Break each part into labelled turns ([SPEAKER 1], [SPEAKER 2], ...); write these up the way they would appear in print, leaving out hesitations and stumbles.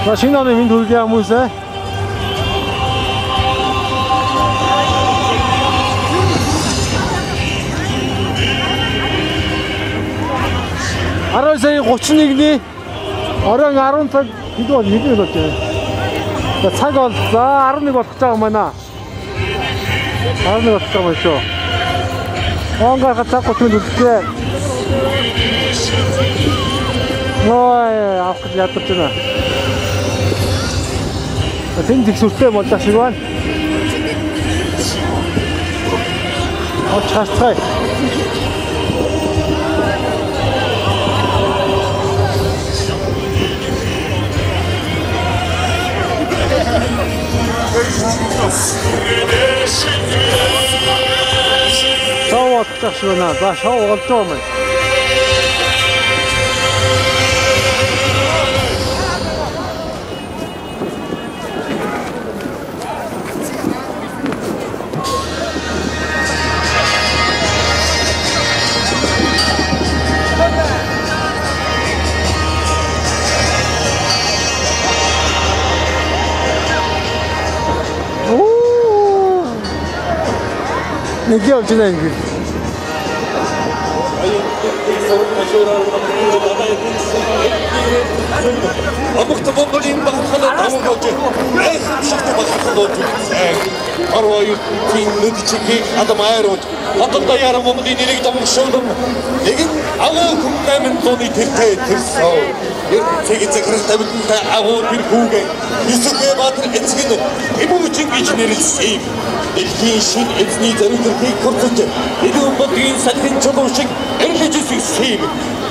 [SPEAKER 1] Машина на минь төргий хүмүүсээ. Арай сая 31-ний оройн 10 цаг хэд бол хэдэн болж байна. Цаг бол за 11 болох гэж байгаа юм байна. 11 болох гэж байгаа юм шүү. Онгаа цаг 30 минут үлдээ. Ой, авах гэж ядаж байна. Тэн зэгсүртэй болдог шиг байна. Очхасцай. Шоу очих шиг байна. За шоу болж байгаа юм байна. Нэг явж байна ингэ.
[SPEAKER 2] Амгт Монголын багцлаа тавгаж эх шахта багцлаа арваю тин нүдчиг адамайрууд хаталда ярам Монголын нэрийг дамжуулсан нэгэн агуу хүмнэмэн тооны тэртэй тэрсөө яг цагт тавилттай агуу тэр хүүгээ Юсүгэ Баатар эцэг нь Эбүүчин гэж нэрлэсэн. Дэлхийн шин эзний зорилтыг хүртэж эдгээр Монголын салхин чулуу шиг эрлэж ирсэн.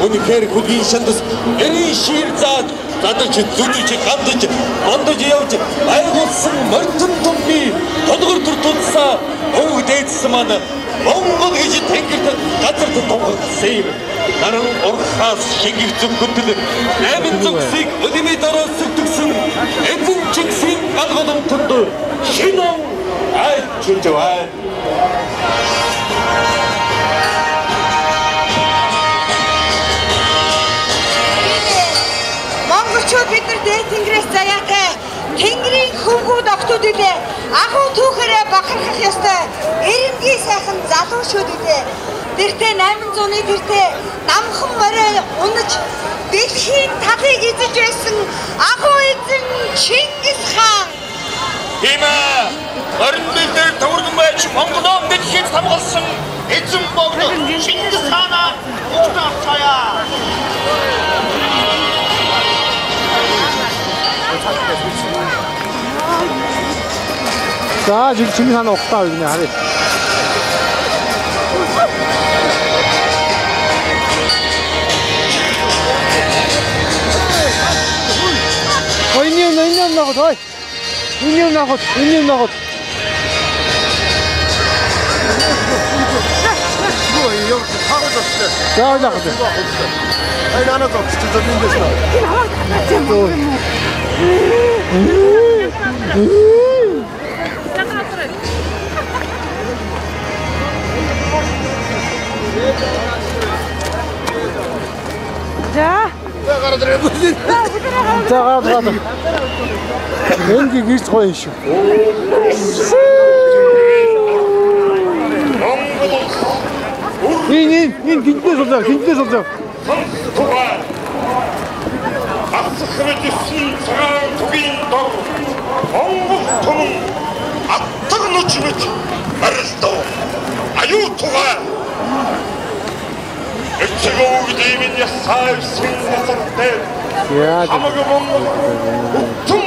[SPEAKER 2] Үнэхээр хөдгийн шандас эрийн шир заад задаж зүдэж гандаж ондож явж байгуулсан морьтон томны тодгор төртөлсөө өвдөөдсөн маань Монгол гэж тэнгэрт газар томгоцсон. Наран орхаас шингэрцэн хөтөл 800 сэг өдимөдөрөө сүтгсэн эзэн чигсийн алгадамтанд шинэн айчжваа.
[SPEAKER 3] Монголчууд бидний дээд тэнгэрээс заяатай тэнгэрийн хөвгүүд октод үлээ агуу түүхээрээ бахархах ёстой эренгийн сайхан залуучууд үлээ тэртээ 800-ны тэртээ намхан морой унаж дэлхийн талыг эзэж байсан агуу эзэн Чингис хаан.
[SPEAKER 2] Тийм ээ. Орон дээр төвөргөн байж Монголоо дэлхийд хамгаалсан эзэн Монгол Чингис хаанаа өгч авчаая.
[SPEAKER 1] За Чингис хаан ухтаа өгнө харъя. Ой, не наход, ой. Не наход.
[SPEAKER 4] Ой, ёо, хаагадагтай.
[SPEAKER 1] За наход.
[SPEAKER 4] Ай нанаа зогсож байгаа юм байна.
[SPEAKER 3] Энэ хаваа татсан юм. За.
[SPEAKER 1] За гараад. Энги гэрч гоё шүү. Ин гинтээс суулаа.
[SPEAKER 2] Ахсахрэжсэн цагаан тугийн дор Монгол том аттаг нүчмэж арилдав. Аюу тугаа эцэгүүд ийм ясаавсан насантай.
[SPEAKER 1] Яа.
[SPEAKER 2] Хамаг Монгол том